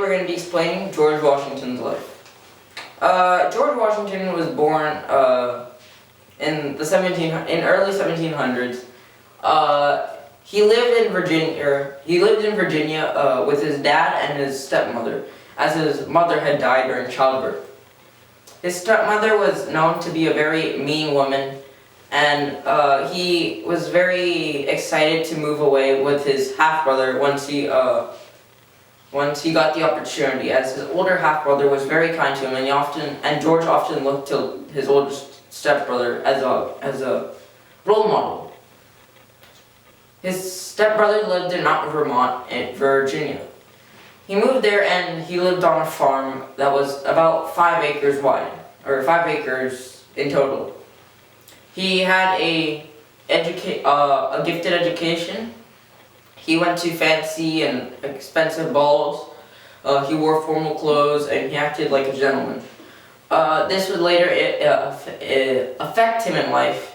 we're going to be explaining George Washington's life. George Washington was born in early 1700s. He lived in Virginia with his dad and his stepmother, as his mother had died during childbirth. His stepmother was known to be a very mean woman, and he was very excited to move away with his half-brother once he got the opportunity, as his older half-brother was very kind to him, and George often looked to his older stepbrother as a role model. His stepbrother lived in Mount Vermont in Virginia. He moved there and he lived on a farm that was about 5 acres wide, or 5 acres in total. He had a gifted education. He went to fancy and expensive balls. He wore formal clothes and he acted like a gentleman. This would later affect him in life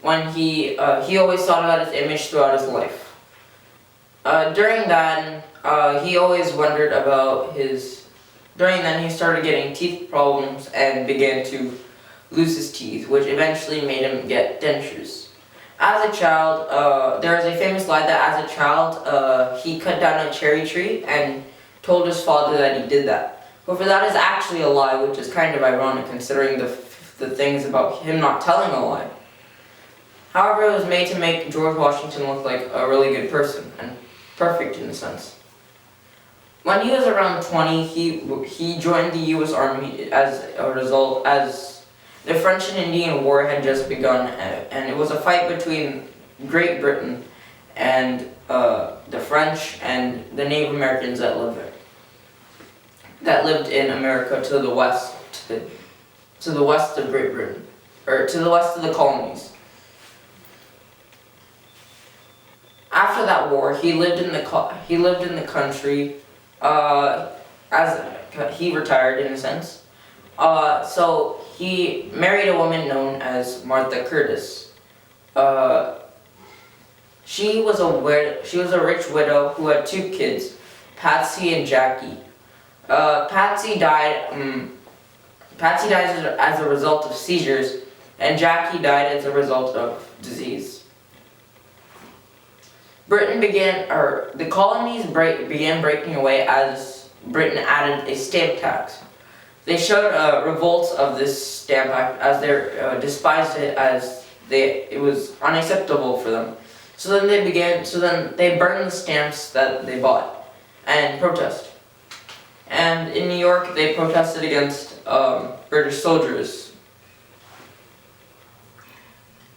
when he always thought about his image throughout his life. During then he always wondered about during then he started getting teeth problems and began to lose his teeth, which eventually made him get dentures. As a child, there is a famous lie that as a child, he cut down a cherry tree and told his father that he did that. However, that is actually a lie, which is kind of ironic considering the things about him not telling a lie. However, it was made to make George Washington look like a really good person, and perfect in a sense. When he was around 20, he joined the U.S. Army as a result, as the French and Indian War had just begun, and it was a fight between Great Britain and the French and the Native Americans that lived in America to the west of Great Britain, or to the west of the colonies. After that war, he lived in the country as he retired in a sense. So he married a woman known as Martha Curtis. She was a rich widow who had 2 kids, Patsy and Jackie. Patsy died as a result of seizures, and Jackie died as a result of disease. The colonies began breaking away as Britain added a stamp tax. They showed revolts of this stamp act as they despised it, as it was unacceptable for them. So then they burned the stamps that they bought and protest. And in New York, they protested against British soldiers.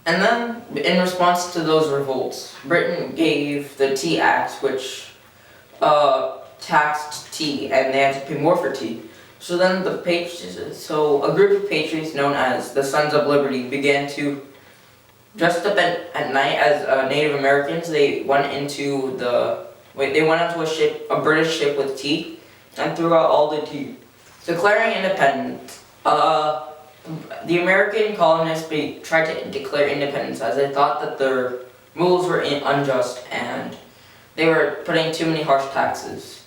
And then, in response to those revolts, Britain gave the Tea Act, which taxed tea, and they had to pay more for tea. So then a group of patriots known as the Sons of Liberty began to, dressed up at night as Native Americans. They went onto a British ship with tea, and threw out all the tea, declaring independence. The American colonists tried to declare independence as they thought that their rules were unjust and they were putting too many harsh taxes.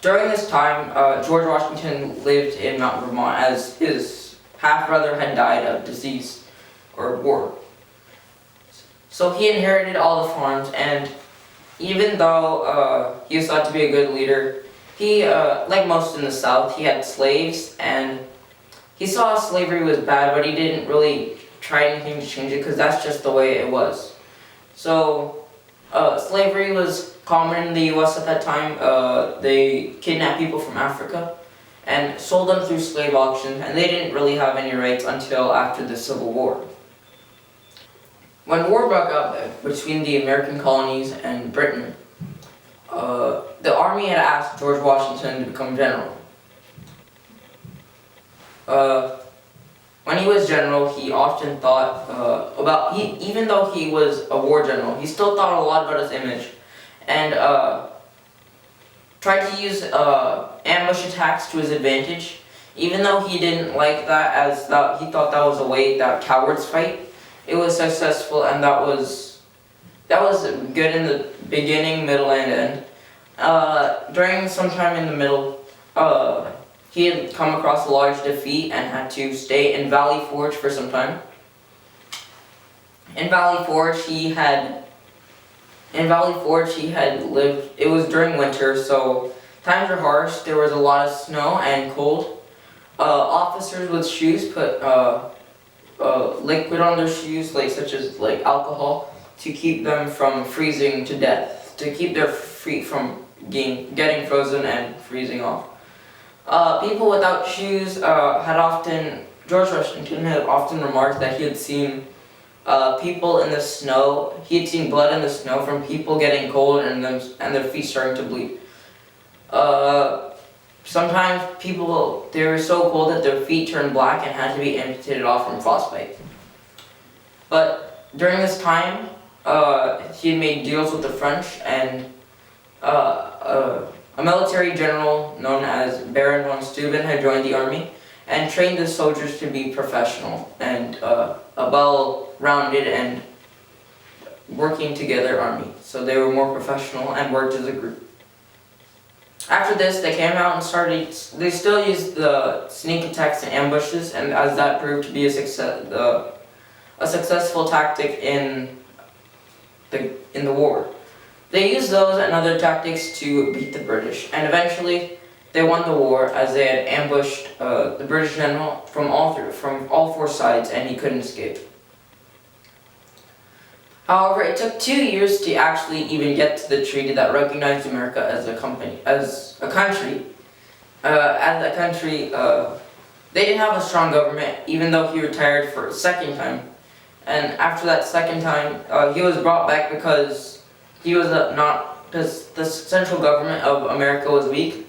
During this time, George Washington lived in Mount Vermont as his half-brother had died of disease or war. So he inherited all the farms, and even though he was thought to be a good leader, he, like most in the South, he had slaves, and he saw slavery was bad, but he didn't really try anything to change it because that's just the way it was. So, slavery was common in the U.S. at that time. They kidnapped people from Africa and sold them through slave auctions, and they didn't really have any rights until after the Civil War. When war broke out between the American colonies and Britain, the army had asked George Washington to become general. When he was general, he often thought even though he was a war general, he still thought a lot about his image, and tried to use ambush attacks to his advantage, even though he didn't like that, as he thought that was a way that cowards fight. It was successful, and that was good in the beginning, middle, and end. During some time in the middle, he had come across a large defeat and had to stay in Valley Forge for some time. In Valley Forge, he had lived. It was during winter, so times were harsh. There was a lot of snow and cold. Officers with shoes put liquid on their shoes, such as alcohol, to keep them from freezing to death, to keep their feet from getting frozen and freezing off. People without shoes George Washington had often remarked that he had seen people in the snow. He had seen blood in the snow from people getting cold and their feet starting to bleed. Sometimes they were so cold that their feet turned black and had to be amputated off from frostbite. But during this time, he had made deals with the French, and a military general known as Baron von Steuben had joined the army and trained the soldiers to be professional and a well-rounded and working together army. So they were more professional and worked as a group. After this, they came out and they still used the sneak attacks and ambushes, and as that proved to be a successful tactic in the war. They used those and other tactics to beat the British, and eventually they won the war as they had ambushed the British general from all four sides, and he couldn't escape. However, it took 2 years to actually even get to the treaty that recognized America as a country. They didn't have a strong government, even though he retired for a second time. And after that second time, he was brought back because because the central government of America was weak,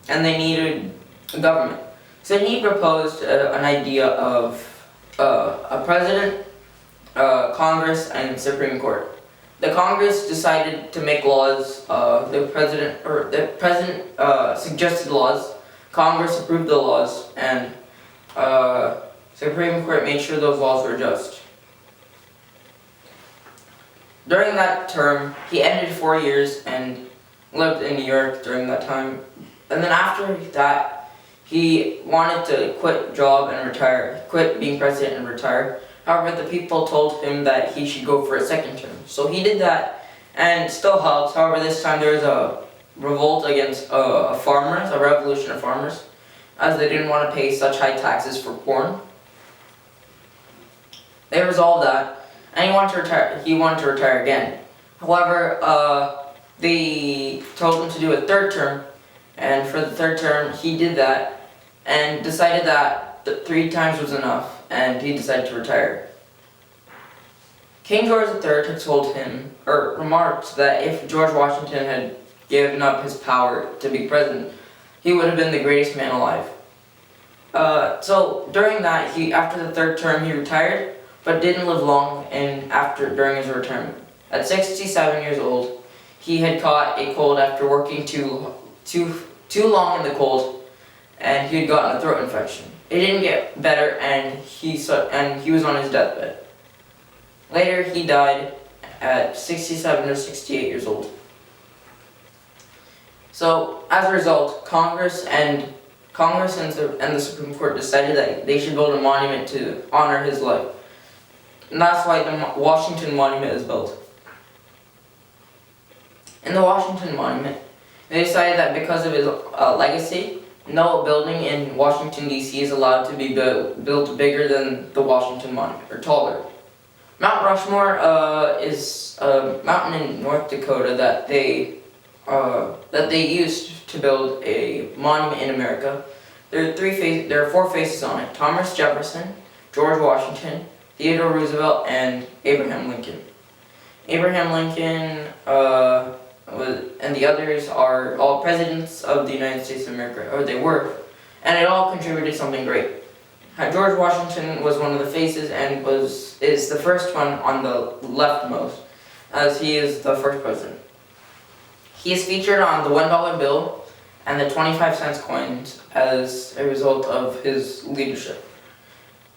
and they needed a government. So he proposed an idea of a president, Congress, and Supreme Court. The Congress decided to make laws. The president suggested laws. Congress approved the laws, and Supreme Court made sure those laws were just. During that term, he ended 4 years and lived in New York during that time. And then after that, he wanted to quit job and retire, quit being president and retire. However, the people told him that he should go for a second term. So he did that, and it still helps. However, this time there was a revolt against farmers, a revolution of farmers, as they didn't want to pay such high taxes for corn. They resolved that, and he wanted to retire again. However, they told him to do a third term, and for the third term, he did that, and decided that 3 times was enough, and he decided to retire. King George III had told him, or remarked, that if George Washington had given up his power to be president, he would have been the greatest man alive. So during that, after the third term, he retired, but didn't live long during his retirement. At 67 years old, he had caught a cold after working too long in the cold, and he had gotten a throat infection. It didn't get better, and he was on his deathbed. Later, he died at 67 or 68 years old. So, as a result, Congress and the Supreme Court decided that they should build a monument to honor his life. And that's why the Washington Monument is built. In the Washington Monument, they decided that because of his legacy, no building in Washington, D.C. is allowed to be built bigger than the Washington Monument, or taller. Mount Rushmore is a mountain in North Dakota that they used to build a monument in America. There are 4 faces on it: Thomas Jefferson, George Washington, Theodore Roosevelt, and Abraham Lincoln. Abraham Lincoln and the others are all presidents of the United States of America, or they were, and it all contributed something great. George Washington was one of the faces and is the first one on the leftmost, as he is the first president. He is featured on the $1 bill and the 25-cent coins as a result of his leadership.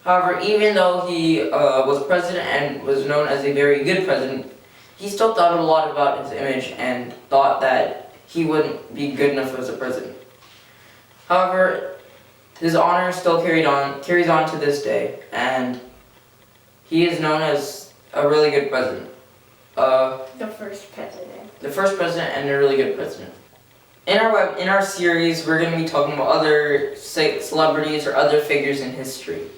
However, even though he was president and was known as a very good president, he still thought a lot about his image and thought that he wouldn't be good enough as a president. However, his honor still carries on to this day, and he is known as a really good president. The first president. The first president and a really good president. In our series, we're going to be talking about other celebrities or other figures in history.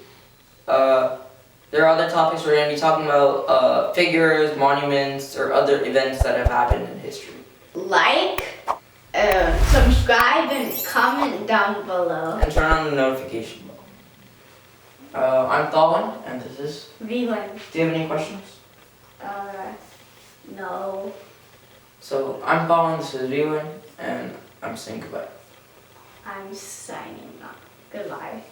There are other topics we're going to be talking about, figures, monuments, or other events that have happened in history. Like, subscribe, and comment down below. And turn on the notification bell. I'm Thalwin, and this is... V1. Do you have any questions? No. So, I'm Thalwin, this is V1, and I'm saying goodbye. I'm signing off. Goodbye.